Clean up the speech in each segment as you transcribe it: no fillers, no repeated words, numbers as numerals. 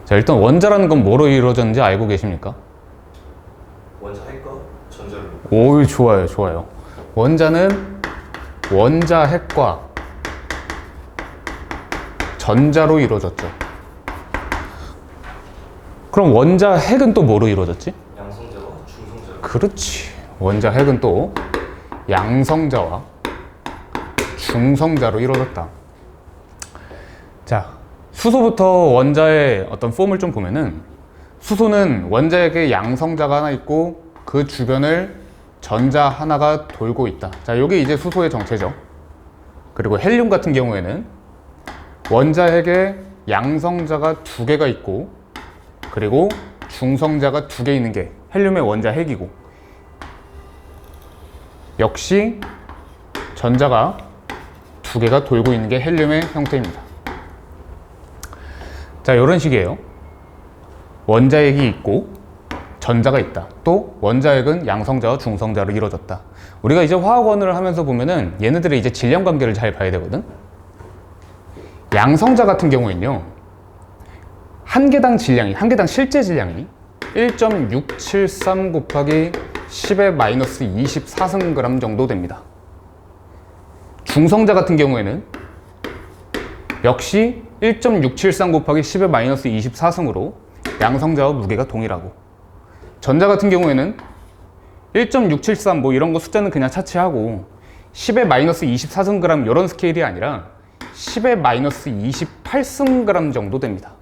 자, 일단 원자라는 건 뭐로 이루어졌는지 알고 계십니까? 원자 핵과 전자로. 오, 좋아요, 좋아요. 원자는 원자 핵과 전자로 이루어졌죠. 그럼 원자 핵은 또 뭐로 이루어졌지? 양성자와 중성자로. 그렇지. 원자 핵은 또 양성자와 중성자로 이루어졌다. 자, 수소부터 원자의 어떤 폼을 좀 보면은, 수소는 원자핵에 양성자가 하나 있고 그 주변을 전자 하나가 돌고 있다. 자, 여기 이제 수소의 정체죠. 그리고 헬륨 같은 경우에는 원자핵에 양성자가 두 개가 있고, 그리고 중성자가 두 개 있는 게 헬륨의 원자핵이고, 역시 전자가 두 개가 돌고 있는 게 헬륨의 형태입니다. 자, 이런 식이에요. 원자핵이 있고 전자가 있다. 또 원자핵은 양성자와 중성자로 이루어졌다. 우리가 이제 화학원을 하면서 보면은 얘네들의 이제 질량 관계를 잘 봐야 되거든. 양성자 같은 경우에는요, 한 개당 실제 질량이 1.673 곱하기 10의 마이너스 24승g 정도 됩니다. 중성자 같은 경우에는 역시 1.673 곱하기 10의 마이너스 24승으로 양성자와 무게가 동일하고, 전자 같은 경우에는 1.673 뭐 이런 거 숫자는 그냥 차치하고 10의 마이너스 24승g 이런 스케일이 아니라 10의 마이너스 28승g 정도 됩니다.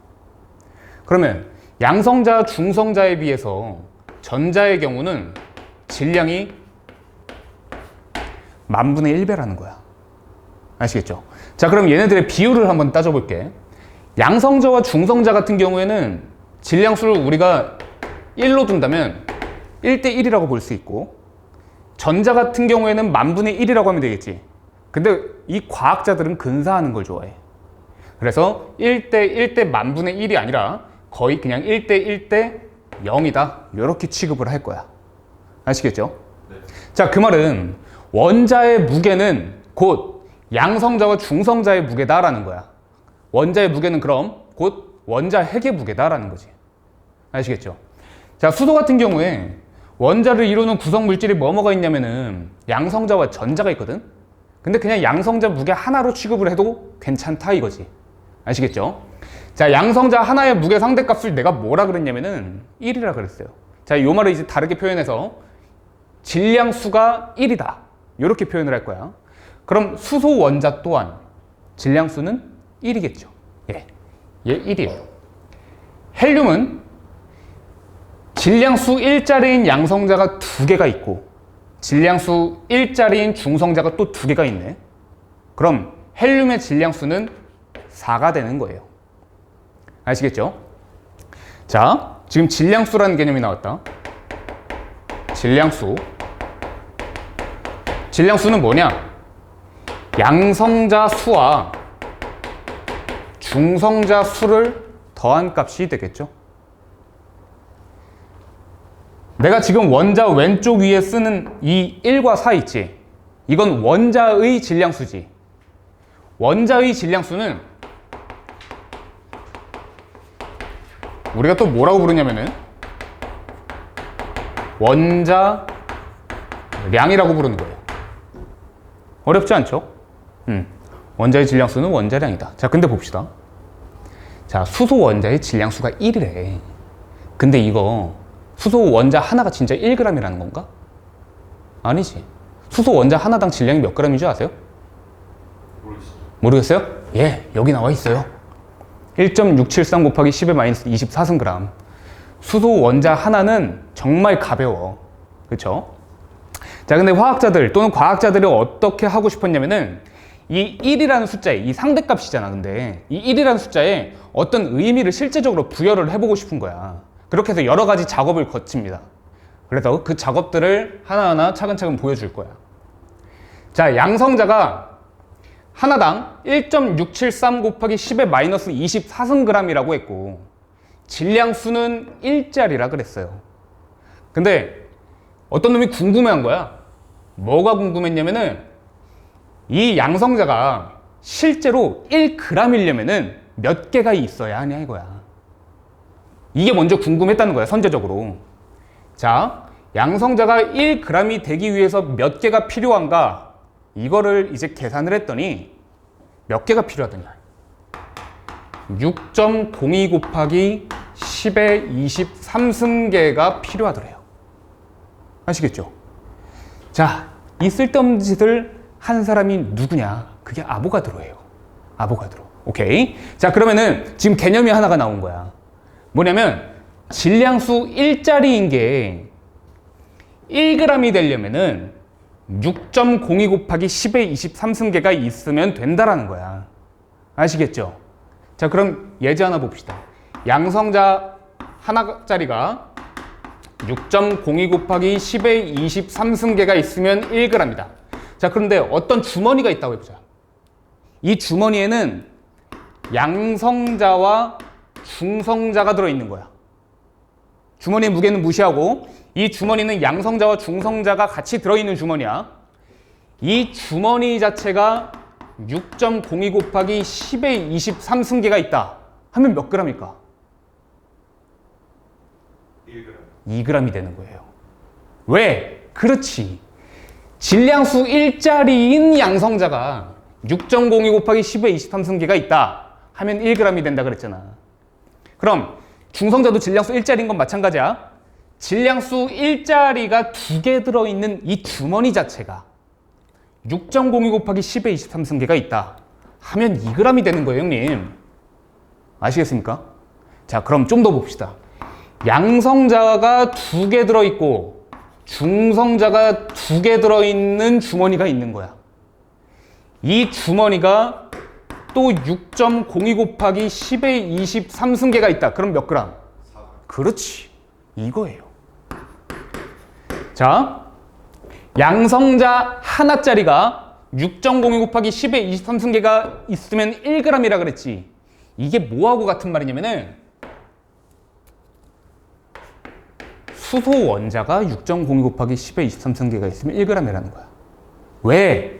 그러면 양성자, 중성자에 비해서 전자의 경우는 질량이 10,000분의 1배라는 거야. 아시겠죠? 자, 그럼 얘네들의 비율을 한번 따져볼게. 양성자와 중성자 같은 경우에는 질량수를 우리가 1로 둔다면 1대1이라고 볼 수 있고, 전자 같은 경우에는 10,000분의 1이라고 하면 되겠지. 근데 이 과학자들은 근사하는 걸 좋아해. 그래서 1대1대 10,000분의 1이 아니라 거의 그냥 1대1대 0이다. 이렇게 취급을 할 거야. 아시겠죠? 네. 자, 그 말은 원자의 무게는 곧 양성자와 중성자의 무게다라는 거야. 원자의 무게는 그럼 곧 원자 핵의 무게다라는 거지. 아시겠죠? 자, 수소 같은 경우에 원자를 이루는 구성 물질이 뭐가 있냐면은 양성자와 전자가 있거든. 근데 그냥 양성자 무게 하나로 취급을 해도 괜찮다 이거지. 아시겠죠? 자, 양성자 하나의 무게 상대값을 내가 뭐라 그랬냐면은 1이라 그랬어요. 자, 이 말을 이제 다르게 표현해서 질량수가 1이다. 이렇게 표현을 할 거야. 그럼 수소 원자 또한 질량수는 1이겠죠. 예, 얘 1이에요. 헬륨은 질량수 1짜리인 양성자가 두 개가 있고 질량수 1짜리인 중성자가 또 두 개가 있네. 그럼 헬륨의 질량수는 4가 되는 거예요. 아시겠죠? 자, 지금 질량수라는 개념이 나왔다. 질량수는 뭐냐? 양성자 수와 중성자 수를 더한 값이 되겠죠. 내가 지금 원자 왼쪽 위에 쓰는 이 1과 4 있지? 이건 원자의 질량수지. 원자의 질량수는 우리가 또 뭐라고 부르냐면은 원자량이라고 부르는 거예요. 어렵지 않죠? 원자의 질량수는 원자량이다. 자, 근데 봅시다. 자, 수소 원자의 질량수가 1이래. 근데 이거 수소 원자 하나가 진짜 1g이라는 건가? 아니지. 수소 원자 하나당 질량이 몇 g인 줄 아세요? 모르겠어요? 예, 여기 나와 있어요. 1.673 곱하기 10의 마이너스 24승g. 수소 원자 하나는 정말 가벼워. 그쵸? 자, 근데 화학자들 또는 과학자들이 어떻게 하고 싶었냐면은 이 1이라는 숫자에, 이 상대값이잖아. 근데 이 1이라는 숫자에 어떤 의미를 실제적으로 부여를 해보고 싶은 거야. 그렇게 해서 여러 가지 작업을 거칩니다. 그래서 그 작업들을 하나하나 차근차근 보여줄 거야. 자, 양성자가 하나당 1.673 곱하기 10의 마이너스 24승g이라고 했고 질량수는 1짜리라 그랬어요. 근데 어떤 놈이 궁금해한 거야. 뭐가 궁금했냐면은 이 양성자가 실제로 1g이려면은 몇 개가 있어야 하냐 이거야. 이게 먼저 궁금했다는 거야, 선제적으로. 자, 양성자가 1g이 되기 위해서 몇 개가 필요한가? 이거를 이제 계산을 했더니 몇 개가 필요하더냐? 6.02 곱하기 10의 23승계가 필요하더래요. 아시겠죠? 자, 이 쓸데없는 짓을 한 사람이 누구냐? 그게 아보가드로예요. 아보가드로. 오케이? 자, 그러면은 지금 개념이 하나가 나온 거야. 뭐냐면 질량수 1짜리인 게 1g이 되려면은 6.02 곱하기 10의 23승계가 있으면 된다라는 거야. 아시겠죠? 자, 그럼 예제 하나 봅시다. 양성자 하나짜리가 6.02 곱하기 10의 23승계가 있으면 1g이다. 자, 그런데 어떤 주머니가 있다고 해보자. 이 주머니에는 양성자와 중성자가 들어있는 거야. 주머니의 무게는 무시하고 이 주머니는 양성자와 중성자가 같이 들어있는 주머니야. 이 주머니 자체가 6.02 곱하기 10의 23승계가 있다 하면 몇 g일까? 1g. 2g이 되는 거예요. 왜? 그렇지. 질량수 1짜리인 양성자가 6.02 곱하기 10의 23승계가 있다 하면 1g이 된다 그랬잖아. 그럼 중성자도 질량수 1짜리인 건 마찬가지야. 질량수 1짜리가 2개 들어있는 이 주머니 자체가 6.02 곱하기 10의 23승계가 있다 하면 2g이 되는 거예요, 형님. 아시겠습니까? 자, 그럼 좀 더 봅시다. 양성자가 2개 들어있고 중성자가 2개 들어있는 주머니가 있는 거야. 이 주머니가 또 6.02 곱하기 10의 23승계가 있다. 그럼 몇 그램? 4g. 그렇지. 이거예요. 자, 양성자 하나짜리가 6.02 곱하기 10의 23승계가 있으면 1g이라 그랬지. 이게 뭐하고 같은 말이냐면은 수소 원자가 6.02 곱하기 10의 23승계가 있으면 1g이라는 거야. 왜?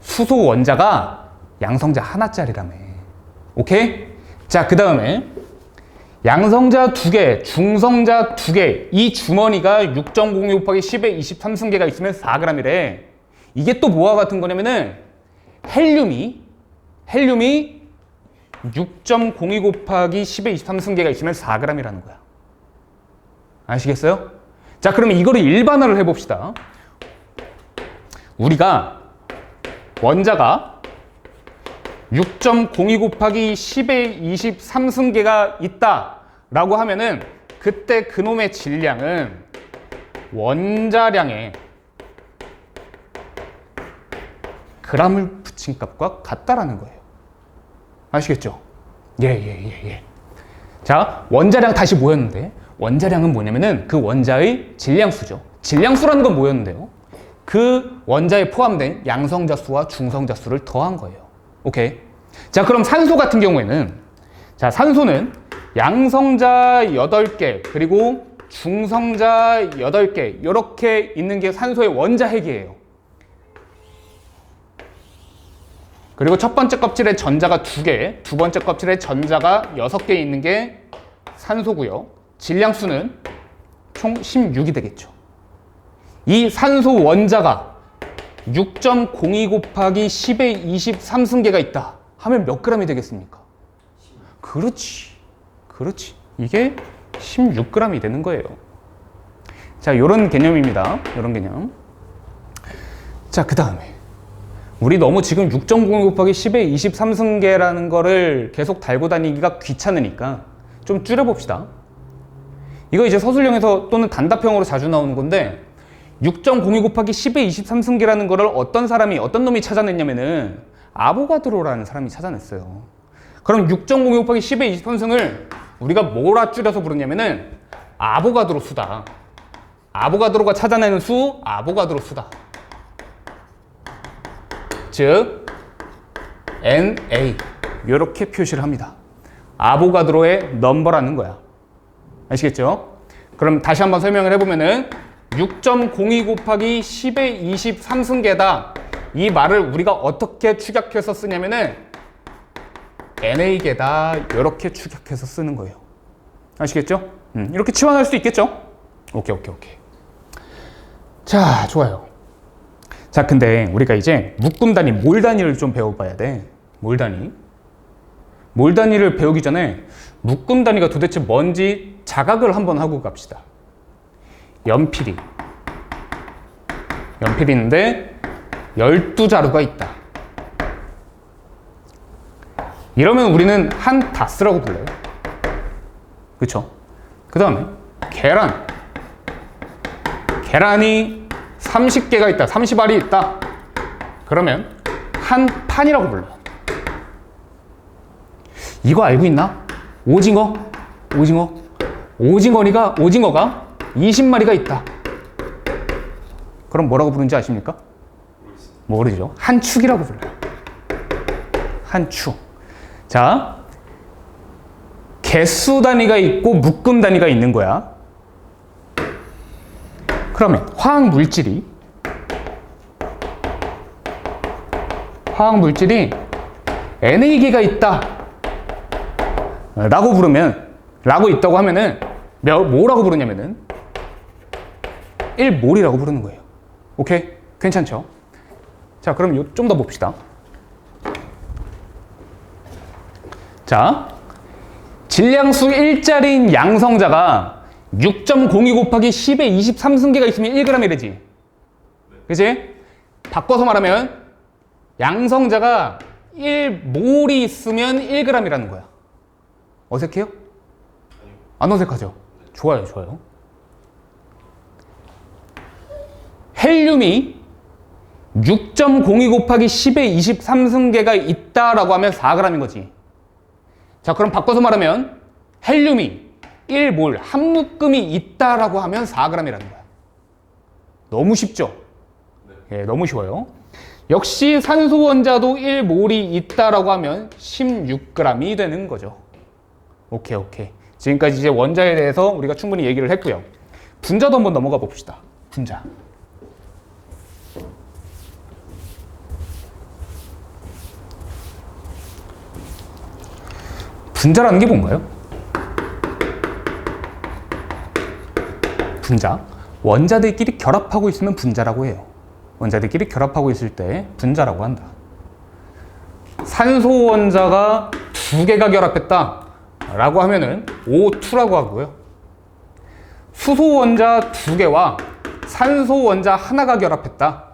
수소 원자가 양성자 하나짜리라며. 오케이? 자, 그 다음에 양성자 2개, 중성자 2개, 이 주머니가 6.02 곱하기 10의 23승계가 있으면 4g이래. 이게 또 뭐와 같은 거냐면은 헬륨이 6.02 곱하기 10의 23승계가 있으면 4g이라는 거야. 아시겠어요? 자, 그러면 이거를 일반화를 해봅시다. 우리가 원자가 6.02 곱하기 10의 23승계가 있다라고 하면은 그때 그놈의 질량은 원자량의 g을 붙인 값과 같다라는 거예요. 아시겠죠? 예. 자, 원자량 다시 뭐였는데? 원자량은 뭐냐면은 그 원자의 질량수죠. 질량수라는 건 뭐였는데요? 그 원자에 포함된 양성자 수와 중성자 수를 더한 거예요. 오케이. 자, 그럼 산소 같은 경우에는, 자, 산소는 양성자 8개 그리고 중성자 8개 이렇게 있는 게 산소의 원자 핵이에요. 그리고 첫 번째 껍질에 전자가 2개, 두 번째 껍질에 전자가 6개 있는 게 산소고요. 질량수는 총 16이 되겠죠. 이 산소 원자가 6.02 곱하기 10의 23승계가 있다 하면 몇 g이 되겠습니까? 그렇지. 이게 16g이 되는 거예요. 자, 요런 개념입니다. 요런 개념. 자, 그 다음에 우리 너무 지금 6.02 곱하기 10의 23승계라는 거를 계속 달고 다니기가 귀찮으니까 좀 줄여봅시다. 이거 이제 서술형에서 또는 단답형으로 자주 나오는 건데 6.02 곱하기 10의 23승계라는 거를 어떤 놈이 찾아냈냐면은 아보가드로라는 사람이 찾아냈어요. 그럼 6.02 곱하기 10의 23승을 우리가 뭐라 줄여서 부르냐면은 아보가드로 수다. 아보가드로가 찾아내는 수, 아보가드로 수다. 즉 NA 이렇게 표시를 합니다. 아보가드로의 넘버라는 거야. 아시겠죠? 그럼 다시 한번 설명을 해보면은 6.02 곱하기 10의 23승계다. 이 말을 우리가 어떻게 축약해서 쓰냐면은 NA계다 이렇게 축약해서 쓰는 거예요. 아시겠죠? 이렇게 치환할 수 있겠죠? 오케이. 자, 좋아요. 자, 근데 우리가 이제 묶음 단위, 몰 단위를 좀 배워봐야 돼. 몰 단위. 몰 단위를 배우기 전에 묶음 단위가 도대체 뭔지 자각을 한번 하고 갑시다. 연필이 있는데 12자루가 있다. 이러면 우리는 한 다스라고 불러요. 그쵸? 그 다음에 계란이 30개가 있다. 30알이 있다. 그러면 한 판이라고 불러요. 이거 알고 있나? 오징어가 20마리가 있다. 그럼 뭐라고 부르는지 아십니까? 모르죠. 한 축이라고 불러요. 한 축. 자, 개수 단위가 있고 묶음 단위가 있는 거야. 그러면 화학 물질이 NA개가 있다 라고 있다고 하면은 뭐라고 부르냐면은 1몰이라고 부르는 거예요. 오케이? 괜찮죠? 자, 그럼 좀 더 봅시다. 자, 질량수 1짜리인 양성자가 6.02 곱하기 10의 23승계가 있으면 1g이래지. 그치? 바꿔서 말하면 양성자가 1몰이 있으면 1g이라는 거야. 어색해요? 안 어색하죠? 좋아요. 헬륨이 6.02 곱하기 10의 23승계가 있다라고 하면 4g인 거지. 자, 그럼 바꿔서 말하면 헬륨이 1몰 한 묶음이 있다라고 하면 4g이라는 거야. 너무 쉽죠? 네, 너무 쉬워요. 역시 산소 원자도 1몰이 있다라고 하면 16g이 되는 거죠. 오케이. 지금까지 이제 원자에 대해서 우리가 충분히 얘기를 했고요. 분자도 한번 넘어가 봅시다. 분자. 분자라는 게 뭔가요? 분자. 원자들끼리 결합하고 있으면 분자라고 해요. 원자들끼리 결합하고 있을 때 분자라고 한다. 산소 원자가 2개가 결합했다 라고 하면은 O2라고 하고요. 수소 원자 2개와 산소 원자 하나가 결합했다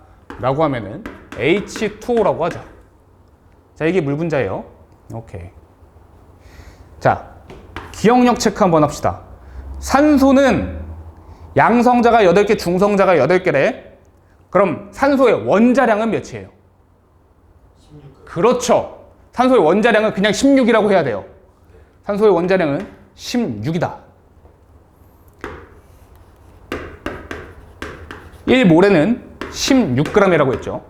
라고 하면은 H2O라고 하죠. 자, 이게 물분자예요. 오케이. 자, 기억력 체크 한번 합시다. 산소는 양성자가 8개, 중성자가 8개래. 그럼 산소의 원자량은 몇이에요? 16. 그렇죠. 산소의 원자량은 그냥 16이라고 해야 돼요. 산소의 원자량은 16이다. 1몰에는 16g이라고 했죠.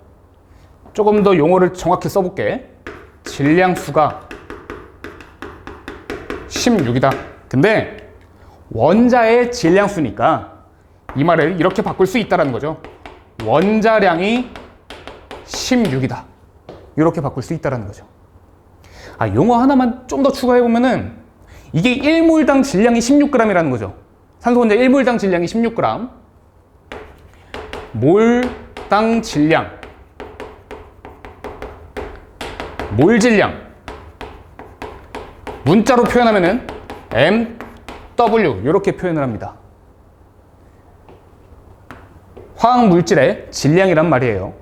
조금 더 용어를 정확히 써볼게. 질량수가 16이다. 근데 원자의 질량수니까 이 말을 이렇게 바꿀 수 있다는 거죠. 원자량이 16이다. 이렇게 바꿀 수 있다는 거죠. 아, 용어 하나만 좀 더 추가해보면은 이게 1몰당 질량이 16g이라는 거죠. 산소 원자 1몰당 질량이 16g. 몰당 질량. 몰 질량. 문자로 표현하면은 MW 이렇게 표현을 합니다. 화학 물질의 질량이란 말이에요.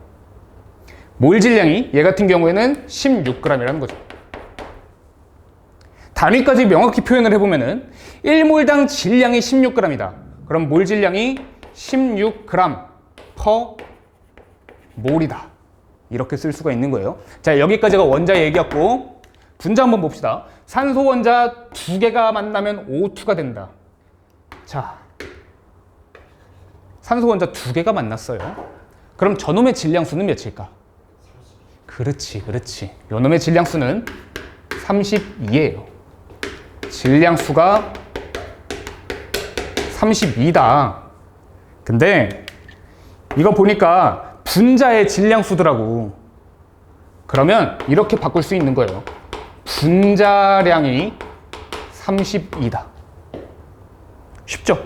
몰 질량이 얘 같은 경우에는 16g이라는 거죠. 단위까지 명확히 표현을 해보면은 1몰당 질량이 16g이다. 그럼 몰 질량이 16g per 몰이다. 이렇게 쓸 수가 있는 거예요. 자, 여기까지가 원자 얘기였고 분자 한번 봅시다. 산소 원자 2개가 만나면 O2가 된다. 자, 산소 원자 2개가 만났어요. 그럼 저놈의 질량수는 몇일까? 그렇지. 요놈의 질량수는 32예요. 질량수가 32다. 근데 이거 보니까 분자의 질량수더라고. 그러면 이렇게 바꿀 수 있는 거예요. 분자량이 32다. 쉽죠?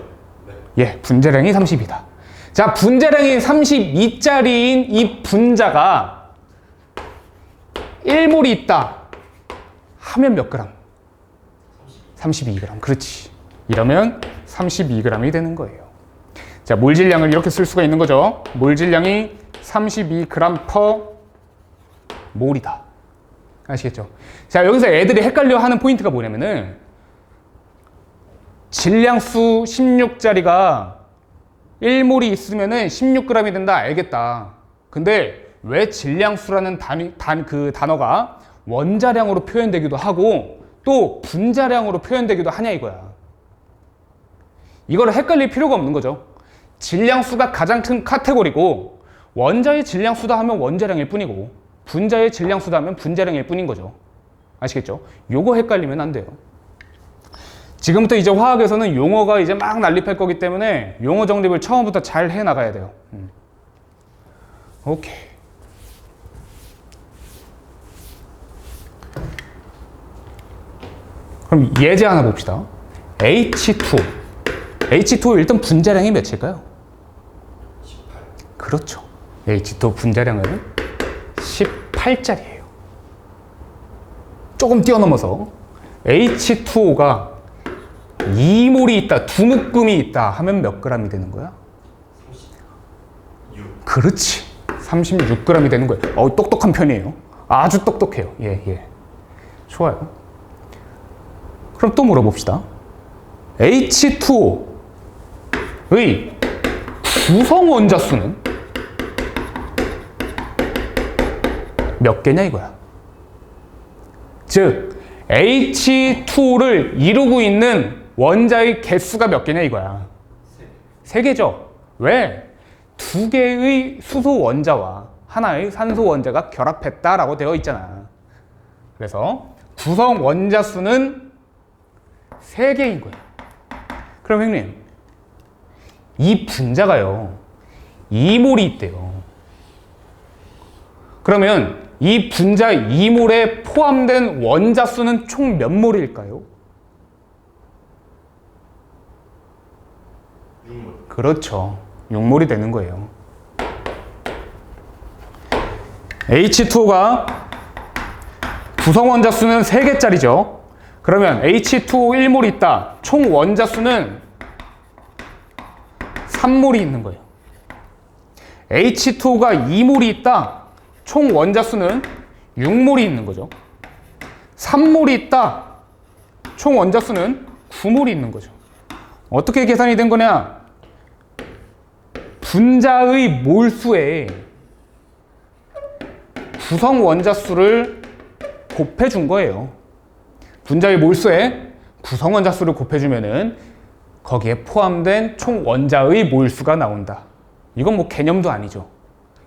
예, 분자량이 30이다. 자, 분자량이 32짜리인 이 분자가 1몰이 있다 하면 몇 그램? 32g. 그렇지. 이러면 32g이 되는 거예요. 자, 몰질량을 이렇게 쓸 수가 있는 거죠. 몰질량이 32g per 몰이다. 아시겠죠? 자, 여기서 애들이 헷갈려 하는 포인트가 뭐냐면은 질량수 16짜리가 1몰이 있으면은 16g이 된다. 알겠다. 근데 왜 질량수라는 그 단어가 원자량으로 표현되기도 하고 또 분자량으로 표현되기도 하냐 이거야. 이거를 헷갈릴 필요가 없는 거죠. 질량수가 가장 큰 카테고리고 원자의 질량수다 하면 원자량일 뿐이고 분자의 질량수다 하면 분자량일 뿐인 거죠. 아시겠죠? 요거 헷갈리면 안 돼요. 지금부터 이제 화학에서는 용어가 이제 막 난립할 거기 때문에 용어 정립을 처음부터 잘 해 나가야 돼요. 오케이. 그럼 예제 하나 봅시다. H2O. H2O 일단 분자량이 몇일까요? 18. 그렇죠. H2O 분자량은 18짜리예요. 조금 뛰어넘어서 H2O가 2몰이 있다, 두 묶음이 있다 하면 몇 g이 되는 거야? 36. 그렇지. 36g이 되는 거예요. 똑똑한 편이에요. 아주 똑똑해요. 예. 좋아요. 그럼 또 물어봅시다. H2O의 구성 원자 수는 몇 개냐 이거야. 즉 H2O를 이루고 있는 원자의 개수가 몇 개냐 이거야. 3개죠. 왜? 2개의 수소 원자와 하나의 산소 원자가 결합했다라고 되어 있잖아. 그래서 구성 원자 수는 3개인 거예요. 그럼 형님, 이 분자가요 2몰이 있대요. 그러면 이 분자 2몰에 포함된 원자 수는 총 몇 몰일까요? 6몰. 그렇죠. 6몰이 되는 거예요. H2O가 구성 원자 수는 3개짜리죠. 그러면 H2O 1몰이 있다. 총 원자 수는 3몰이 있는 거예요. H2O가 2몰이 있다. 총 원자 수는 6몰이 있는 거죠. 3몰이 있다. 총 원자 수는 9몰이 있는 거죠. 어떻게 계산이 된 거냐? 분자의 몰수에 구성 원자 수를 곱해준 거예요. 분자의 몰수에 구성 원자 수를 곱해주면은 거기에 포함된 총 원자의 몰수가 나온다. 이건 뭐 개념도 아니죠.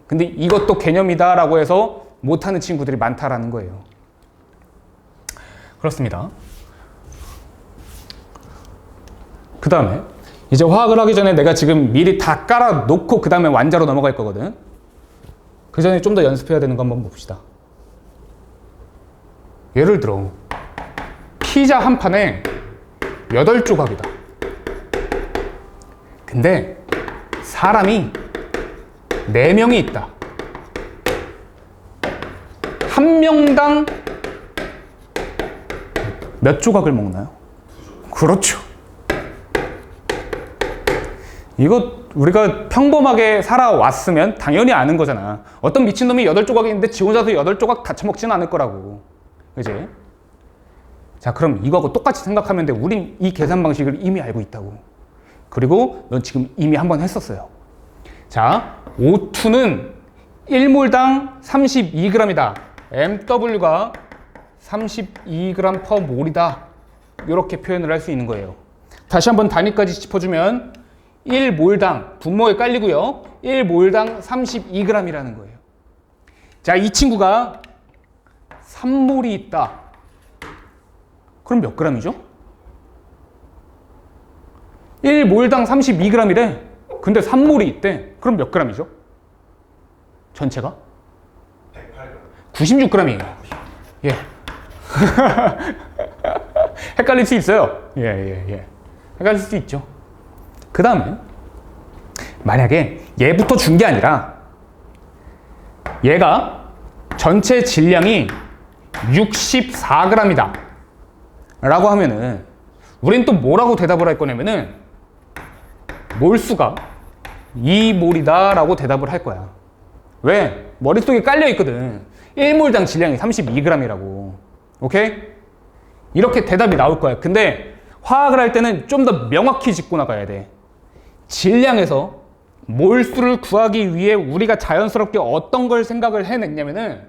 근데 이것도 개념이다라고 해서 못하는 친구들이 많다라는 거예요. 그렇습니다. 그 다음에 이제 화학을 하기 전에 내가 지금 미리 다 깔아놓고 그 다음에 완자로 넘어갈 거거든. 그 전에 좀 더 연습해야 되는 거 한번 봅시다. 예를 들어 피자 한 판에 8조각이다. 근데 사람이 4명이 있다. 한 명당 몇 조각을 먹나요? 2조각. 그렇죠. 이거 우리가 평범하게 살아왔으면 당연히 아는 거잖아. 어떤 미친놈이 8조각이 있는데 지 혼자서 8조각 다 처먹지는 않을 거라고. 그지? 자, 그럼 이거하고 똑같이 생각하면 돼. 우린 이 계산 방식을 이미 알고 있다고. 그리고 넌 지금 이미 한번 했었어요. 자, O2는 1몰당 32g이다. MW가 32g per 몰이다. 이렇게 표현을 할 수 있는 거예요. 다시 한번 단위까지 짚어주면 1몰당, 분모에 깔리고요. 1몰당 32g이라는 거예요. 자, 이 친구가 3몰이 있다. 그럼 몇 g이죠? 1몰당 32g이래. 근데 3몰이 있대. 그럼 몇 g이죠? 전체가? 108g. 96g이에요. 예. 헷갈릴 수 있어요. 예. 헷갈릴 수 있죠. 그 다음에 만약에 얘부터 준 게 아니라 얘가 전체 질량이 64g이다 라고 하면은 우린 또 뭐라고 대답을 할 거냐면은 몰수가 2몰이다 라고 대답을 할 거야. 왜? 머릿속에 깔려 있거든. 1몰당 질량이 32g이라고. 오케이? 이렇게 대답이 나올 거야. 근데 화학을 할 때는 좀 더 명확히 짚고 나가야 돼. 질량에서 몰수를 구하기 위해 우리가 자연스럽게 어떤 걸 생각을 해냈냐면은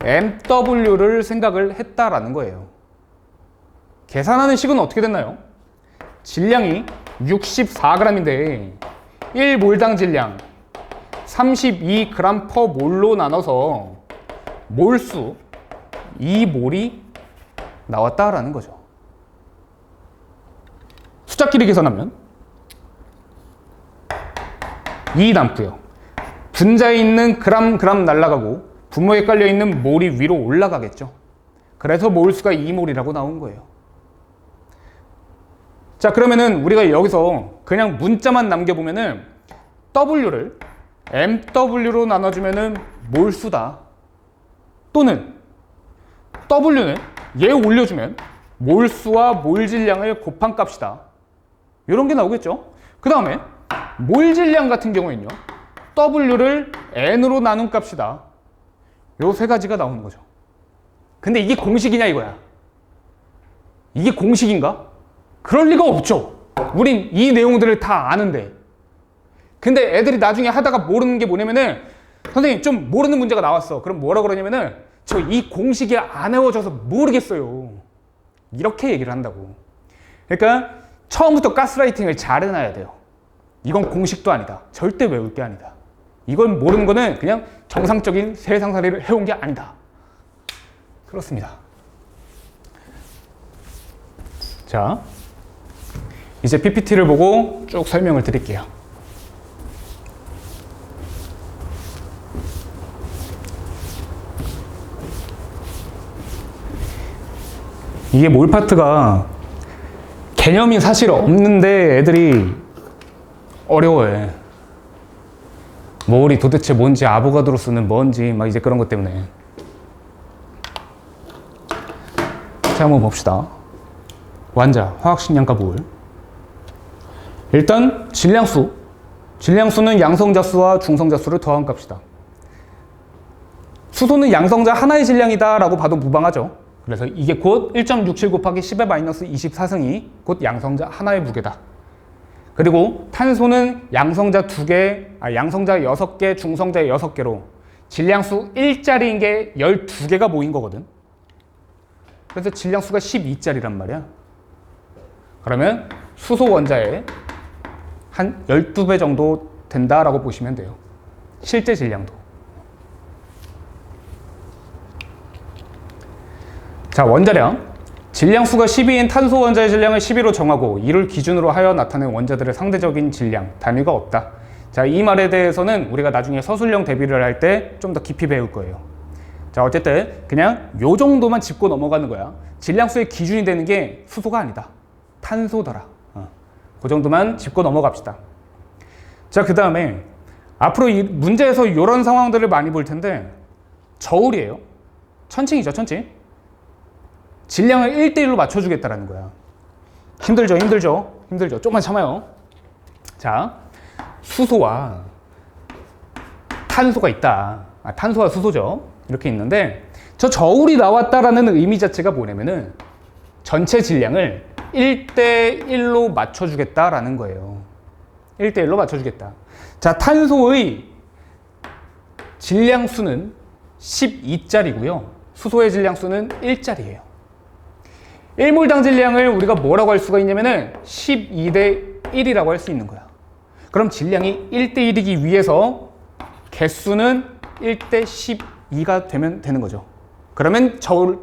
MW를 생각을 했다라는 거예요. 계산하는 식은 어떻게 됐나요? 질량이 64g인데 1몰당 질량 32g per 몰로 나눠서 몰수 2몰이 나왔다라는 거죠. 숫자끼리 계산하면 2 남고요. 분자에 있는 그람 날아가고 분모에 깔려 있는 몰이 위로 올라가겠죠. 그래서 몰수가 2몰이라고 나온 거예요. 자, 그러면은 우리가 여기서 그냥 문자만 남겨보면은 W를 MW로 나눠주면은 몰수다. 또는 W는 얘 올려주면 몰수와 몰질량을 곱한 값이다. 이런 게 나오겠죠. 그 다음에 몰질량 같은 경우에는요. W를 N으로 나눈 값이다. 요 세 가지가 나오는 거죠. 근데 이게 공식이냐 이거야. 이게 공식인가? 그럴 리가 없죠. 우린 이 내용들을 다 아는데. 근데 애들이 나중에 하다가 모르는 게 뭐냐면은 선생님 좀 모르는 문제가 나왔어. 그럼 뭐라 그러냐면은 저 이 공식이 안 외워져서 모르겠어요. 이렇게 얘기를 한다고. 그러니까 처음부터 가스라이팅을 잘 해놔야 돼요. 이건 공식도 아니다. 절대 외울 게 아니다. 이건 모르는 거는 그냥 정상적인 세상살이를 해온 게 아니다. 그렇습니다. 자, 이제 PPT를 보고 쭉 설명을 드릴게요. 이게 몰 파트가 개념이 사실 없는데 애들이 어려워해. 몰이 도대체 뭔지, 아보가드로스는 뭔지, 막 이제 그런 것 때문에. 자, 한번 봅시다. 완자, 화학식량과 몰. 일단 질량수. 질량수는 양성자수와 중성자수를 더한 값이다. 수소는 양성자 하나의 질량이다 라고 봐도 무방하죠. 그래서 이게 곧 1.67 곱하기 10의 마이너스 24승이 곧 양성자 하나의 무게다. 그리고 탄소는 양성자 2개, 양성자 6개, 중성자 6개로 질량수 1짜리인 게 12개가 모인 거거든. 그래서 질량수가 12짜리란 말이야. 그러면 수소 원자의 한 12배 정도 된다라고 보시면 돼요. 실제 질량도. 자, 원자량. 질량수가 12인 탄소 원자의 질량을 12로 정하고 이를 기준으로 하여 나타낸 원자들의 상대적인 질량, 단위가 없다. 자, 이 말에 대해서는 우리가 나중에 서술형 대비를 할 때 좀 더 깊이 배울 거예요. 자, 어쨌든 그냥 요 정도만 짚고 넘어가는 거야. 질량수의 기준이 되는 게 수소가 아니다. 탄소더라. 그 정도만 짚고 넘어갑시다. 자, 그 다음에 앞으로 이 문제에서 이런 상황들을 많이 볼 텐데 저울이에요. 천칭이죠, 천칭. 질량을 1대1로 맞춰주겠다라는 거야. 힘들죠, 힘들죠, 힘들죠. 조금만 참아요. 자, 수소와 탄소가 있다. 탄소와 수소죠. 이렇게 있는데 저 저울이 나왔다라는 의미 자체가 뭐냐면은 전체 질량을 1대1로 맞춰주겠다라는 거예요. 1대1로 맞춰주겠다. 자, 탄소의 질량수는 12짜리고요. 수소의 질량수는 1짜리예요. 1몰당 질량을 우리가 뭐라고 할 수가 있냐면은 12대 1이라고 할 수 있는 거야. 그럼 질량이 1대 1이기 위해서 개수는 1대 12가 되면 되는 거죠. 그러면 저울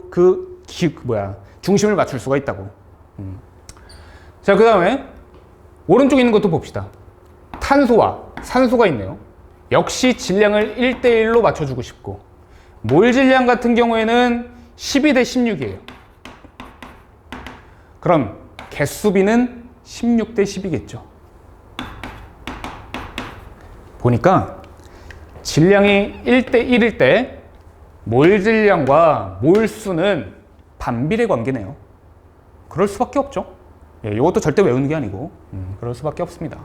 중심을 맞출 수가 있다고. 자, 그 다음에 오른쪽에 있는 것도 봅시다. 탄소와 산소가 있네요. 역시 질량을 1대 1로 맞춰주고 싶고 몰 질량 같은 경우에는 12대 16이에요. 그럼 개수비는 16대 10이겠죠. 보니까 질량이 1대 1일 때 몰 질량과 몰 수는 반비례 관계네요. 그럴 수밖에 없죠. 예, 이것도 절대 외우는 게 아니고 그럴 수밖에 없습니다.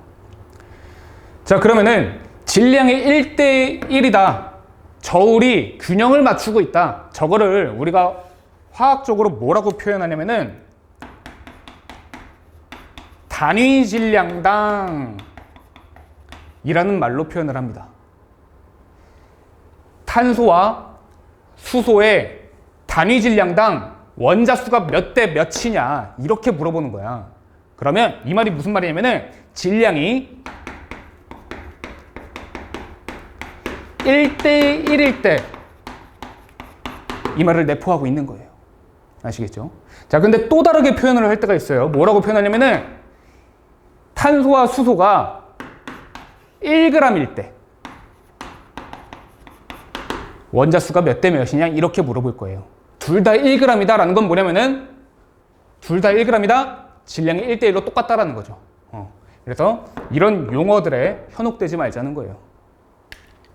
자, 그러면은 질량이 1대 1이다. 저울이 균형을 맞추고 있다. 저거를 우리가 화학적으로 뭐라고 표현하냐면은 단위 질량당 이라는 말로 표현을 합니다. 탄소와 수소의 단위 질량당 원자수가 몇 대 몇이냐 이렇게 물어보는 거야. 그러면 이 말이 무슨 말이냐면은 질량이 1대 1일 때 이 말을 내포하고 있는 거예요. 아시겠죠? 자, 근데 또 다르게 표현을 할 때가 있어요. 뭐라고 표현하냐면은 탄소와 수소가 1g일 때 원자수가 몇 대 몇이냐 이렇게 물어볼 거예요. 둘 다 1g이다 라는 건 뭐냐면은 둘 다 1g이다 질량이 1대 1로 똑같다라는 거죠. 그래서 이런 용어들에 현혹되지 말자는 거예요.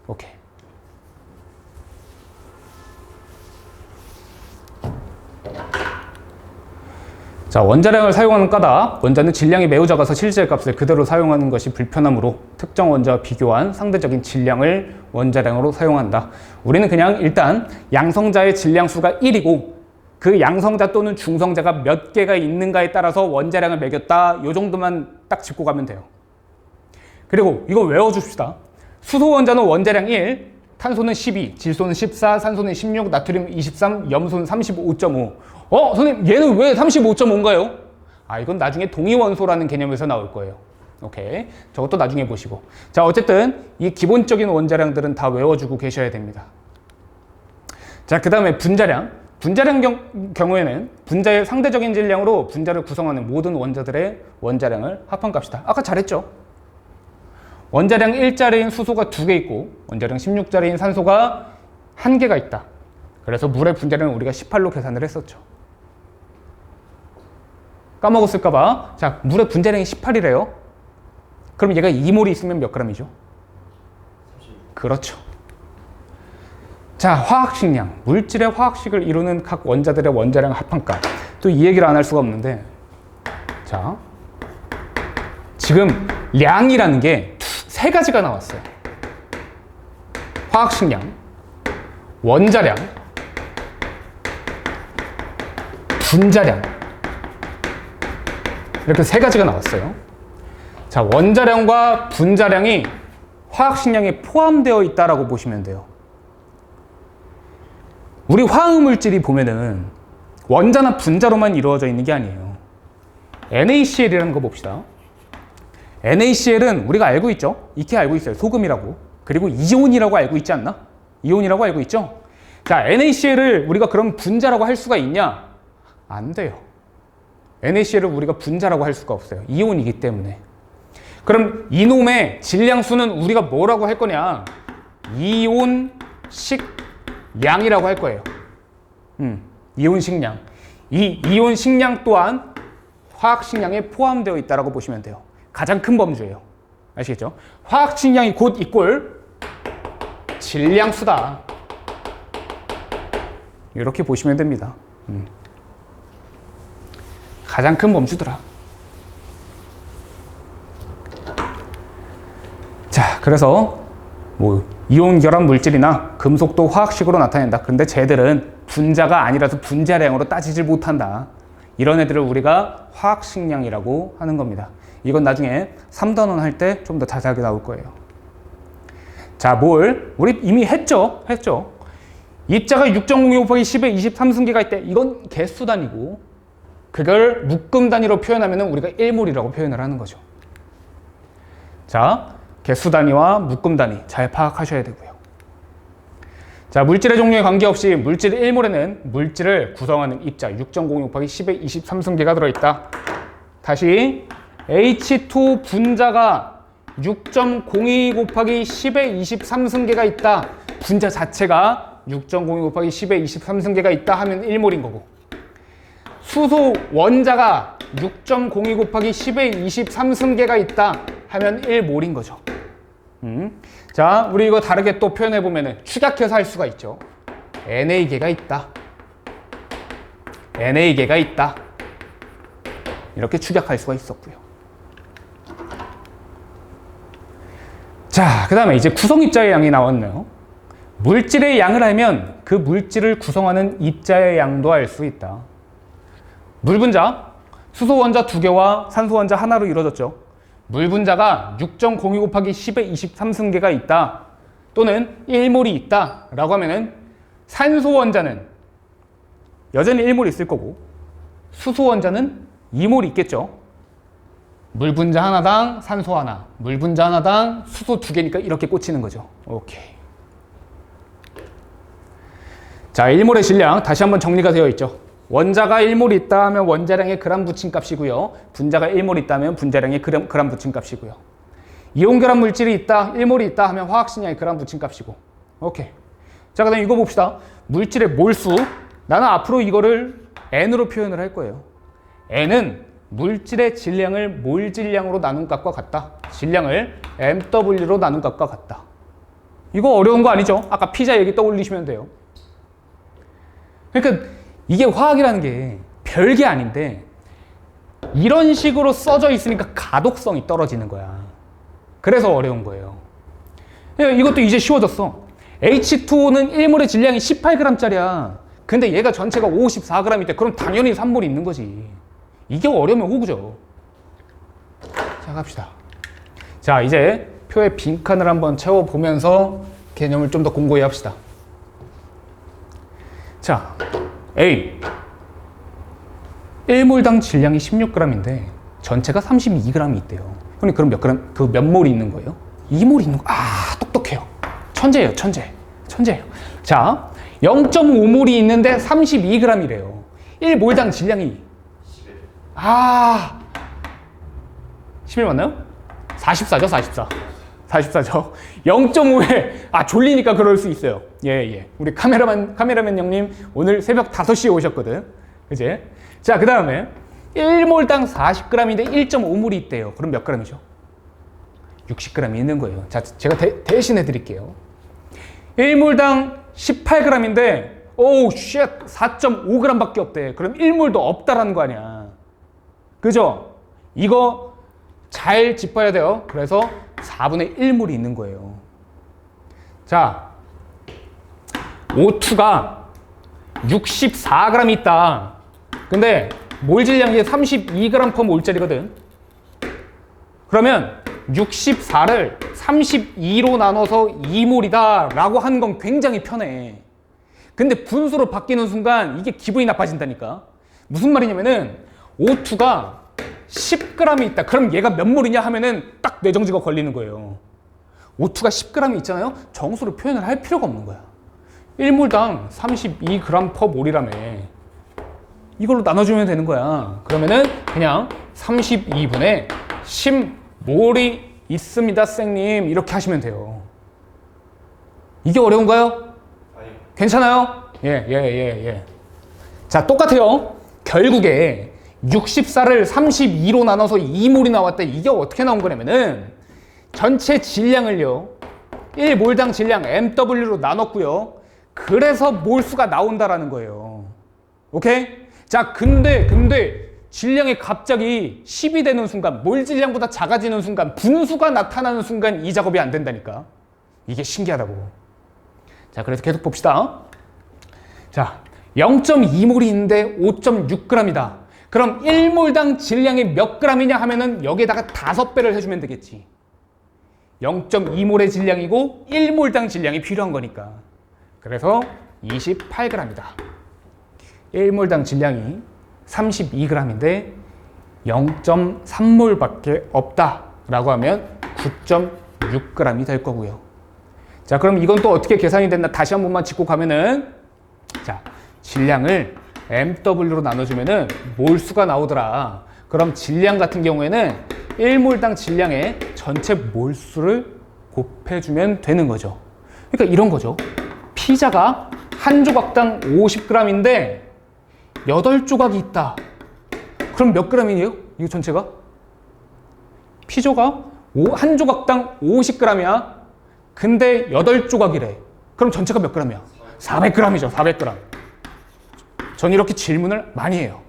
오케이. 자, 원자량을 사용하는 까닭. 원자는 질량이 매우 작아서 실제 값을 그대로 사용하는 것이 불편하므로 특정 원자와 비교한 상대적인 질량을 원자량으로 사용한다. 우리는 그냥 일단 양성자의 질량수가 1이고 그 양성자 또는 중성자가 몇 개가 있는가에 따라서 원자량을 매겼다. 이 정도만 딱 짚고 가면 돼요. 그리고 이거 외워줍시다. 수소 원자는 원자량 1, 탄소는 12, 질소는 14, 산소는 16, 나트륨 23, 염소는 35.5. 선생님, 얘는 왜 35.5인가요? 이건 나중에 동위원소라는 개념에서 나올 거예요. 오케이. 저것도 나중에 보시고. 자, 어쨌든 이 기본적인 원자량들은 다 외워주고 계셔야 됩니다. 자, 그 다음에 분자량. 분자량 경우에는 분자의 상대적인 질량으로 분자를 구성하는 모든 원자들의 원자량을 합한값이다. 아까 잘했죠? 원자량 1짜리인 수소가 2개 있고 원자량 16짜리인 산소가 1개가 있다. 그래서 물의 분자량을 우리가 18로 계산을 했었죠. 까먹었을까봐. 자, 물의 분자량이 18이래요. 그럼 얘가 2몰이 있으면 몇 g이죠? 30. 그렇죠. 자, 화학식량. 물질의 화학식을 이루는 각 원자들의 원자량 합한값. 또 이 얘기를 안 할 수가 없는데, 자, 지금 량이라는 게 세 가지가 나왔어요. 화학식량, 원자량, 분자량. 이렇게 세 가지가 나왔어요. 자, 원자량과 분자량이 화학식량에 포함되어 있다라고 보시면 돼요. 우리 화학물질이 보면은 원자나 분자로만 이루어져 있는 게 아니에요. NaCl이라는 거 봅시다. NaCl은 우리가 알고 있죠? 익히 알고 있어요. 소금이라고. 그리고 이온이라고 알고 있지 않나? 이온이라고 알고 있죠? 자, NaCl을 우리가 그럼 분자라고 할 수가 있냐? 안 돼요. NaCl을 우리가 분자라고 할 수가 없어요. 이온이기 때문에. 그럼 이놈의 질량수는 우리가 뭐라고 할 거냐? 이온식량이라고 할 거예요. 이온식량. 이 이온식량 또한 화학식량에 포함되어 있다고 보시면 돼요. 가장 큰 범주예요. 아시겠죠? 화학식량이 곧 이꼴 질량수다. 이렇게 보시면 됩니다. 가장 큰 범주더라. 자, 그래서 뭐 이온 결합 물질이나 금속도 화학식으로 나타낸다. 근데 쟤들은 분자가 아니라서 분자량으로 따지질 못한다. 이런 애들을 우리가 화학식량이라고 하는 겁니다. 이건 나중에 3단원 할 때 좀 더 자세하게 나올 거예요. 자, 몰. 우리 이미 했죠? 입자가 6.02 곱하기 10의 23승계가 있대. 이건 개수 단위고 그걸 묶음 단위로 표현하면 우리가 1몰이라고 표현을 하는 거죠. 자, 개수 단위와 묶음 단위 잘 파악하셔야 되고요. 자, 물질의 종류에 관계없이 물질 1몰에는 물질을 구성하는 입자 6.02 곱하기 10의 23승계가 들어있다. 다시 H2 분자가 6.02 곱하기 10의 23승계가 있다. 분자 자체가 6.02 곱하기 10의 23승계가 있다 하면 1몰인 거고, 수소 원자가 6.02 곱하기 10의 23승계가 있다 하면 1몰인 거죠. 자, 우리 이거 다르게 또 표현해보면 축약해서 할 수가 있죠. NA계가 있다. NA계가 있다. 이렇게 축약할 수가 있었고요. 자, 그 다음에 이제 구성입자의 양이 나왔네요. 물질의 양을 알면 그 물질을 구성하는 입자의 양도 알 수 있다. 물 분자, 수소 원자 2개와 산소 원자 하나로 이루어졌죠. 물 분자가 6.02 곱하기 10의 23승계가 있다. 또는 1몰이 있다. 라고 하면은 산소 원자는 여전히 1몰 있을 거고 수소 원자는 2몰이 있겠죠. 물 분자 하나당 산소 하나, 물 분자 하나당 수소 2개니까 이렇게 꽂히는 거죠. 오케이. 자, 1몰의 질량 다시 한번 정리가 되어 있죠. 원자가 1몰 있다 하면 원자량의 그람 붙임 값이고요. 분자가 1몰 있다 하면 분자량의 그람 붙임 값이고요. 이온 결합 물질이 있다, 1몰이 있다 하면 화학식량의 그람 붙임 값이고. 오케이. 자, 그 다음에 이거 봅시다. 물질의 몰수. 나는 앞으로 이거를 N으로 표현을 할 거예요. N은 물질의 질량을 몰 질량으로 나눈 값과 같다. 질량을 MW로 나눈 값과 같다. 이거 어려운 거 아니죠? 아까 피자 얘기 떠올리시면 돼요. 그러니까 이게 화학이라는 게 별게 아닌데 이런 식으로 써져 있으니까 가독성이 떨어지는 거야. 그래서 어려운 거예요. 이것도 이제 쉬워졌어. H2O는 1몰의 질량이 18g짜리야. 근데 얘가 전체가 54g일 때 그럼 당연히 3몰이 있는 거지. 이게 어려우면 호구죠. 자, 갑시다. 자, 이제 표의 빈칸을 한번 채워보면서 개념을 좀 더 공고히 합시다. 자, A 1몰당 질량이 16g인데 전체가 32g이 있대요. 형님 그럼 몇 그램, 그 몇 몰이 있는 거예요? 2몰이 있는 거. 아, 똑똑해요. 천재예요, 천재예요. 자, 0.5몰이 있는데 32g이래요. 1몰당 질량이 11 맞나요? 44죠, 44죠. 0.5에, 졸리니까 그럴 수 있어요. 예. 우리 카메라맨 형님 오늘 새벽 5시에 오셨거든. 그지? 자, 그 다음에 1몰당 40g인데 1.5몰이 있대요. 그럼 몇 g이죠? 60g이 있는 거예요. 자, 제가 대신해 드릴게요. 1몰당 18g인데, 오우, 쉣, 4.5g 밖에 없대. 그럼 1몰도 없다라는 거 아니야. 그죠? 이거 잘 짚어야 돼요. 그래서 4분의 1몰이 있는 거예요. 자, O2가 64g 있다. 근데 몰 질량이 32g/몰짜리거든. 그러면 64를 32로 나눠서 2몰이다 라고 하는 건 굉장히 편해. 근데 분수로 바뀌는 순간 이게 기분이 나빠진다니까. 무슨 말이냐면은 O2가 10g이 있다. 그럼 얘가 몇 몰이냐 하면은 딱 뇌정지가 걸리는 거예요. O2가 10g이 있잖아요. 정수로 표현을 할 필요가 없는 거야. 1몰당 32g/몰이라며. 이걸로 나눠주면 되는 거야. 그러면은 그냥 32분의 10몰이 있습니다, 쌩님. 이렇게 하시면 돼요. 이게 어려운가요? 아니요. 괜찮아요? 예. 자, 똑같아요. 결국에 64를 32로 나눠서 2몰이 나왔다. 이게 어떻게 나온 거냐면은 전체 질량을요 1몰당 질량 MW로 나눴고요. 그래서 몰수가 나온다라는 거예요. 오케이? 자, 근데 질량이 갑자기 10이 되는 순간, 몰 질량보다 작아지는 순간, 분수가 나타나는 순간 이 작업이 안 된다니까. 이게 신기하다고. 자, 그래서 계속 봅시다. 자, 0.2몰이 있는데 5.6g이다. 그럼 1몰당 질량이 몇 g이냐 하면은 여기에다가 5배를 해주면 되겠지. 0.2몰의 질량이고 1몰당 질량이 필요한 거니까. 그래서 28g이다. 1몰당 질량이 32g인데 0.3몰밖에 없다라고 하면 9.6g이 될 거고요. 자, 그럼 이건 또 어떻게 계산이 됐나 다시 한 번만 짚고 가면은, 자, 질량을 MW로 나눠주면은 몰수가 나오더라. 그럼 질량 같은 경우에는 1몰당 질량의 전체 몰수를 곱해주면 되는 거죠. 그러니까 이런 거죠. 피자가 한 조각당 50g인데 8조각이 있다. 그럼 몇 g이에요? 이거 전체가? 피조가 한 조각당 50g이야. 근데 8조각이래. 그럼 전체가 몇 g이야? 400g이죠. 400g. 전 이렇게 질문을 많이 해요.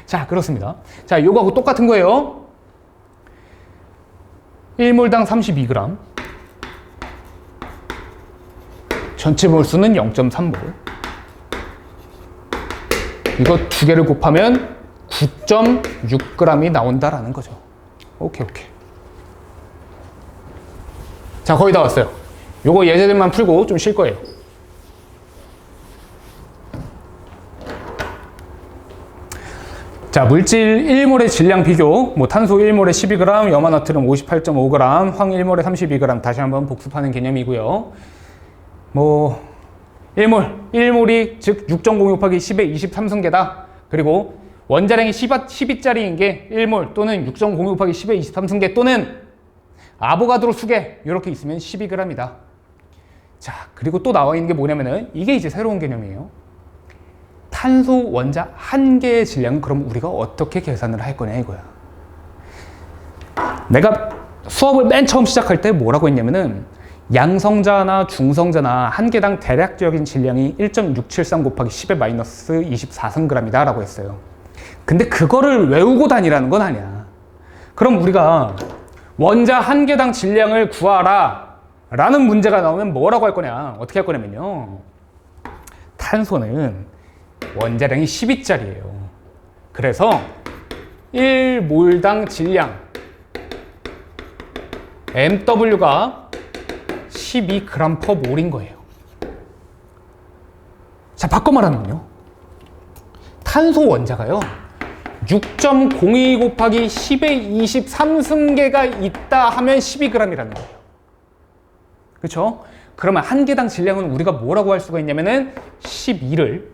자, 그렇습니다. 자, 요거하고 똑같은 거예요. 1몰당 32g. 전체 몰수는 0.3몰. 이거 두 개를 곱하면 9.6g이 나온다라는 거죠. 오케이. 자, 거의 다 왔어요. 요거 예제들만 풀고 좀 쉴 거예요. 자, 물질 1몰의 질량 비교. 뭐 탄소 1몰에 12g, 염화나트륨 58.5g, 황 1몰에 32g. 다시 한번 복습하는 개념이고요. 뭐 1몰이 즉 6.02 곱하기 10의 23승계다. 그리고 원자량이 12짜리인 게 1몰 또는 6.02 곱하기 10의 23승계 또는 아보가드로 수계 이렇게 있으면 12g이다. 자, 그리고 또 나와 있는 게 뭐냐면은 이게 이제 새로운 개념이에요. 탄소 원자 한 개의 질량은 그럼 우리가 어떻게 계산을 할 거냐 이거야. 내가 수업을 맨 처음 시작할 때 뭐라고 했냐면은 양성자나 중성자나 한 개당 대략적인 질량이 1.673 곱하기 10의 마이너스 24승g이다 라고 했어요. 근데 그거를 외우고 다니라는 건 아니야. 그럼 우리가 원자 한 개당 질량을 구하라 라는 문제가 나오면 뭐라고 할 거냐, 어떻게 할 거냐면요, 탄소는 원자량이 12짜리예요. 그래서 1몰당 질량 MW가 12g/몰인 거예요. 자, 바꿔 말하면요, 탄소 원자가요 6.02 곱하기 10의 23승계가 있다 하면 12g이라는 거예요. 그렇죠? 그러면 한 개당 질량은 우리가 뭐라고 할 수가 있냐면은 12를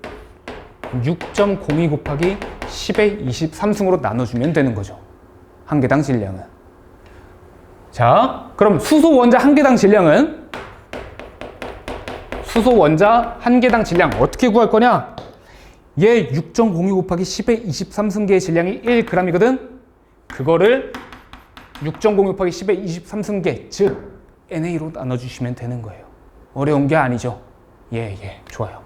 6.02 곱하기 10의 23승으로 나눠주면 되는 거죠. 한 개당 질량은. 자, 그럼 수소 원자 한 개당 질량은, 수소 원자 한 개당 질량 어떻게 구할 거냐? 얘 6.02 곱하기 10의 23승계의 질량이 1g이거든? 그거를 6.02 곱하기 10의 23승계, 즉 NA로 나눠주시면 되는 거예요. 어려운 게 아니죠. 예, 좋아요.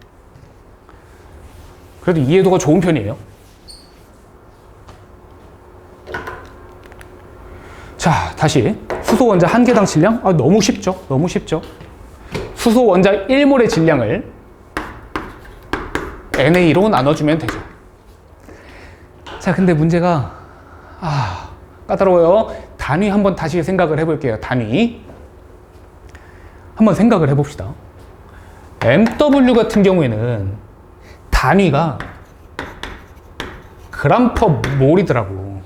그래도 이해도가 좋은 편이에요. 자, 다시 수소 원자 한 개당 질량? 너무 쉽죠? 너무 쉽죠? 수소 원자 1몰의 질량을 NA로 나눠주면 되죠. 자, 근데 문제가 까다로워요. 단위 한번 다시 생각을 해볼게요. 단위 한번 생각을 해봅시다. MW 같은 경우에는 단위가 g/몰이더라고.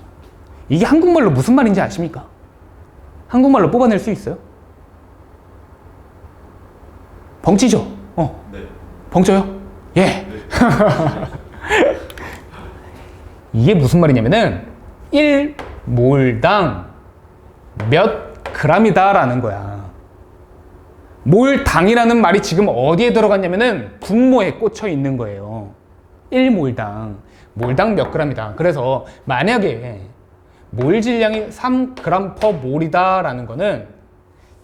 이게 한국말로 무슨 말인지 아십니까? 한국말로 뽑아낼 수 있어요? 벙찌죠? 네. 벙쪄요? 예. 네. 이게 무슨 말이냐면은 1몰당 몇 g이다 라는 거야. 몰당이라는 말이 지금 어디에 들어갔냐면은 분모에 꽂혀 있는 거예요. 1몰당, 몰당 몇 g이다. 그래서 만약에 몰 질량이 3g/몰이다 라는 거는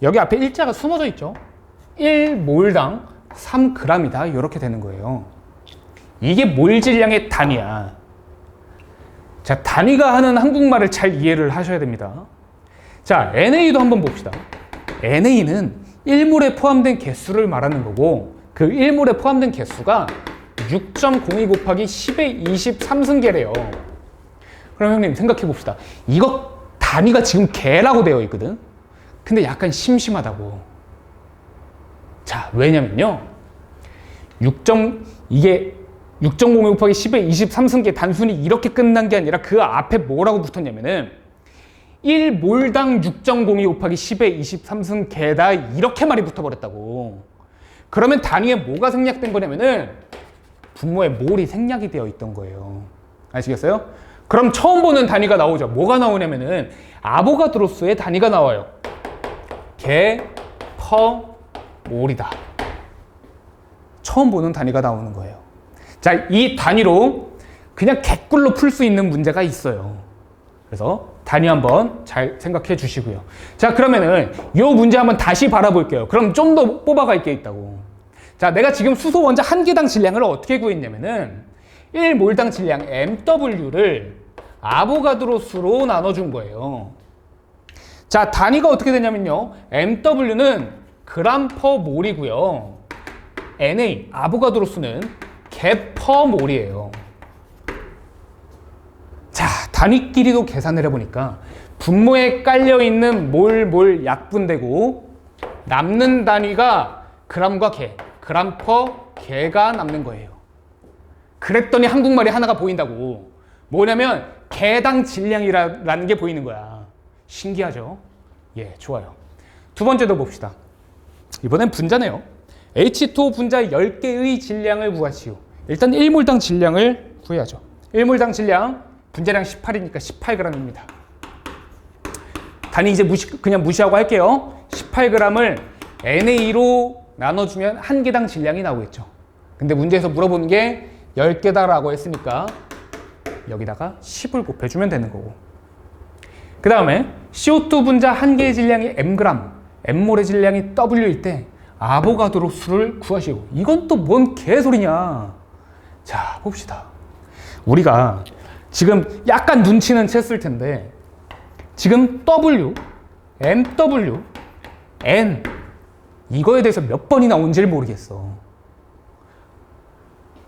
여기 앞에 일자가 숨어져 있죠. 1몰당 3g이다 이렇게 되는 거예요. 이게 몰 질량의 단위야. 자, 단위가 하는 한국말을 잘 이해를 하셔야 됩니다. 자, NA도 한번 봅시다. NA는 1몰에 포함된 개수를 말하는 거고, 그 1몰에 포함된 개수가 6.02 곱하기 10의 23승계래요. 그럼 형님 생각해 봅시다. 이거 단위가 지금 개라고 되어 있거든. 근데 약간 심심하다고. 자, 왜냐면요, 이게 6.02 곱하기 10의 23승계 단순히 이렇게 끝난 게 아니라 그 앞에 뭐라고 붙었냐면은 1몰당 6.02 곱하기 10의 23승계다 이렇게 말이 붙어버렸다고. 그러면 단위에 뭐가 생략된 거냐면은 분모에 몰이 생략이 되어 있던 거예요. 아시겠어요? 그럼 처음 보는 단위가 나오죠. 뭐가 나오냐면은 아보가드로스의 단위가 나와요. 개/몰이다. 처음 보는 단위가 나오는 거예요. 자, 이 단위로 그냥 개꿀로 풀 수 있는 문제가 있어요. 그래서 단위 한번 잘 생각해 주시고요. 자, 그러면은 이 문제 한번 다시 바라볼게요. 그럼 좀 더 뽑아갈 게 있다고. 자, 내가 지금 수소 원자 한 개당 질량을 어떻게 구했냐면은 1몰당 질량 MW를 아보가드로 수로 나눠준 거예요. 자, 단위가 어떻게 되냐면요. MW는 그램 퍼 몰이고요. NA, 아보가드로 수는 개 퍼 몰이에요. 자, 단위끼리도 계산을 해보니까 분모에 깔려있는 몰 약분되고 남는 단위가 그램과 개, 그램 퍼 개가 남는 거예요. 그랬더니 한국말이 하나가 보인다고. 뭐냐면 개당 질량이라는 게 보이는 거야. 신기하죠? 예, 좋아요. 두 번째도 봅시다. 이번엔 분자네요. H2O 분자 10개의 질량을 구하시오. 일단 1몰당 질량을 구해야죠. 1몰당 질량, 분자량 18이니까 18g입니다. 단위 이제 그냥 무시하고 할게요. 18g을 NA로 나눠주면 한 개당 질량이 나오겠죠. 근데 문제에서 물어보는 게 10개다라고 했으니까 여기다가 10을 곱해주면 되는 거고. 그 다음에 CO2 분자 한 개의 질량이 mg, m몰의 질량이 W일 때 아보가드로 수를 구하시오. 이건 또 뭔 개소리냐. 자, 봅시다. 우리가 지금 약간 눈치는 챘을 텐데 지금 W, MW, N 이거에 대해서 몇 번이나 온지를 모르겠어.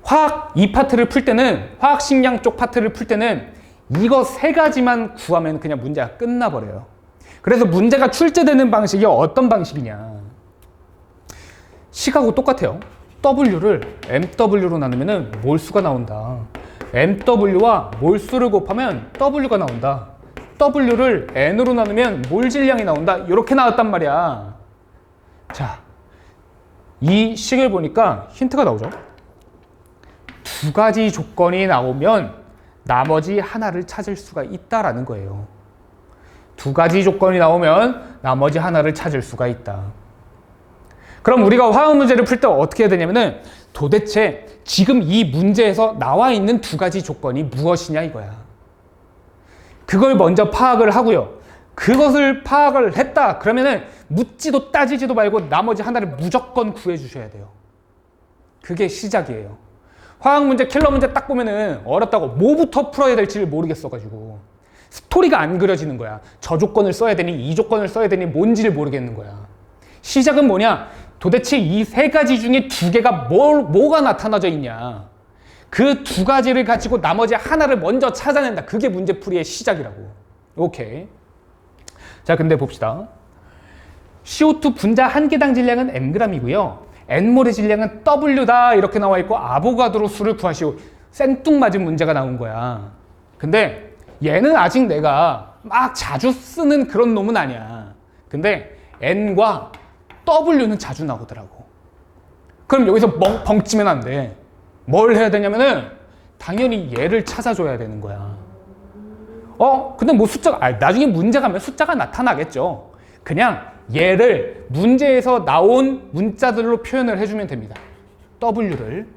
화학 이 파트를 풀 때는, 화학 식량 쪽 파트를 풀 때는 이거 세 가지만 구하면 그냥 문제가 끝나버려요. 그래서 문제가 출제되는 방식이 어떤 방식이냐. 식하고 똑같아요. W를 MW로 나누면 몰수가 나온다. MW와 몰수를 곱하면 W가 나온다. W를 N으로 나누면 몰 질량이 나온다. 이렇게 나왔단 말이야. 자, 이 식을 보니까 힌트가 나오죠. 두 가지 조건이 나오면 나머지 하나를 찾을 수가 있다라는 거예요. 두 가지 조건이 나오면 나머지 하나를 찾을 수가 있다. 그럼 우리가 화학 문제를 풀 때 어떻게 해야 되냐면은 도대체 지금 이 문제에서 나와 있는 두 가지 조건이 무엇이냐 이거야. 그걸 먼저 파악을 하고요. 그것을 파악을 했다 그러면은 묻지도 따지지도 말고 나머지 하나를 무조건 구해 주셔야 돼요. 그게 시작이에요. 화학 문제, 킬러 문제 딱 보면은 어렵다고 뭐부터 풀어야 될지를 모르겠어가지고 스토리가 안 그려지는 거야. 저 조건을 써야 되니 이 조건을 써야 되니 뭔지를 모르겠는 거야. 시작은 뭐냐? 도대체 이 세 가지 중에 두 개가 뭐가 나타나져 있냐. 그 두 가지를 가지고 나머지 하나를 먼저 찾아낸다. 그게 문제풀이의 시작이라고. 오케이. 자, 근데 봅시다. CO2 분자 한 개당 질량은 mg이고요. N몰의 질량은 W다 이렇게 나와 있고 아보가드로 수를 구하시오. 생뚱맞은 문제가 나온 거야. 근데 얘는 아직 내가 막 자주 쓰는 그런 놈은 아니야. 근데 N과 W는 자주 나오더라고. 그럼 여기서 벙찌면 안 돼. 뭘 해야 되냐면은 당연히 얘를 찾아줘야 되는 거야. 근데 뭐 숫자가 나중에 문제 가면 숫자가 나타나겠죠. 그냥 얘를 문제에서 나온 문자들로 표현을 해주면 됩니다. W를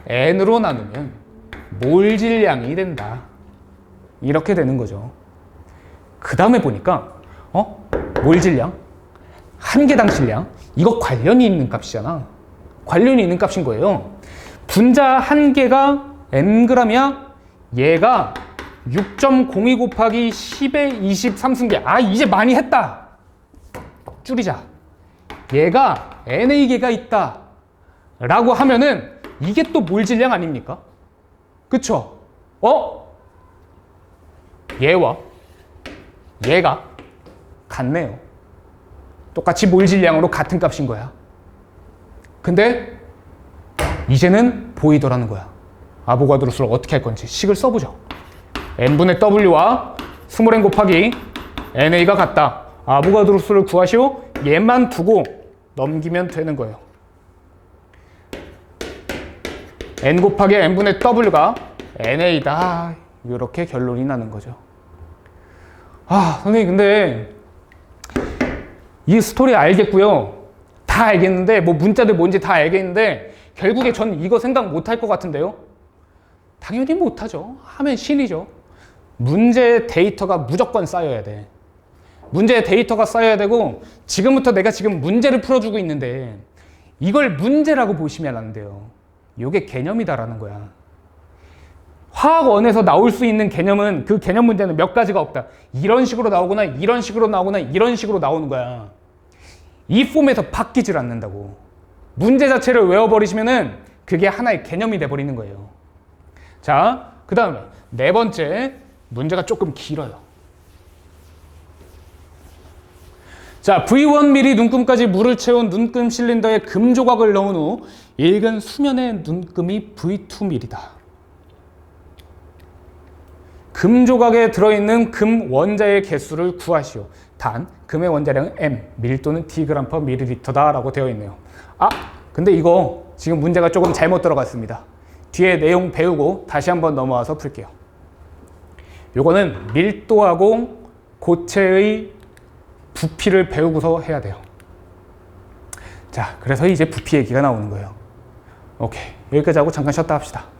N으로 나누면 몰 질량이 된다. 이렇게 되는 거죠. 그 다음에 보니까 몰 질량, 한 개당 질량, 이거 관련이 있는 값이잖아. 관련이 있는 값인 거예요. 분자 한 개가 mg이야. 얘가 6.02 곱하기 10의 23승계. 이제 많이 했다. 줄이자. 얘가 NA개가 있다 라고 하면은 이게 또 몰 질량 아닙니까? 그쵸? 얘와 얘가 같네요. 똑같이 몰 질량으로 같은 값인 거야. 근데 이제는 보이더라는 거야. 아보가드로 수를 어떻게 할 건지 식을 써보죠. n분의 w와 스몰 n 곱하기 na가 같다. 아보가드로 수를 구하시오. 얘만 두고 넘기면 되는 거예요. n 곱하기 n분의 w가 na다. 이렇게 결론이 나는 거죠. 선생님 근데 이 스토리 알겠고요. 다 알겠는데 뭐 문자들 뭔지 다 알겠는데 결국에 전 이거 생각 못 할 것 같은데요. 당연히 못하죠. 하면 신이죠. 문제 데이터가 무조건 쌓여야 돼. 문제 데이터가 쌓여야 되고 지금부터 내가 지금 문제를 풀어주고 있는데 이걸 문제라고 보시면 안 돼요. 이게 개념이다라는 거야. 화학원에서 나올 수 있는 개념은 그 개념 문제는 몇 가지가 없다. 이런 식으로 나오거나 이런 식으로 나오거나 이런 식으로 나오는 거야. 이 폼에서 바뀌질 않는다고. 문제 자체를 외워버리시면은 그게 하나의 개념이 돼버리는 거예요. 자, 그 다음에 네 번째 문제가 조금 길어요. 자, V1mm 눈금까지 물을 채운 눈금 실린더에 금 조각을 넣은 후 읽은 수면의 눈금이 V2mm다. 금 조각에 들어있는 금 원자의 개수를 구하시오. 단, 금의 원자량은 M, 밀도는 Tg/ml다 라고 되어 있네요. 아, 근데 이거 지금 문제가 조금 잘못 들어갔습니다. 뒤에 내용 배우고 다시 한번 넘어와서 풀게요. 요거는 밀도하고 고체의 부피를 배우고서 해야 돼요. 자, 그래서 이제 부피 얘기가 나오는 거예요. 오케이, 여기까지 하고 잠깐 쉬었다 합시다.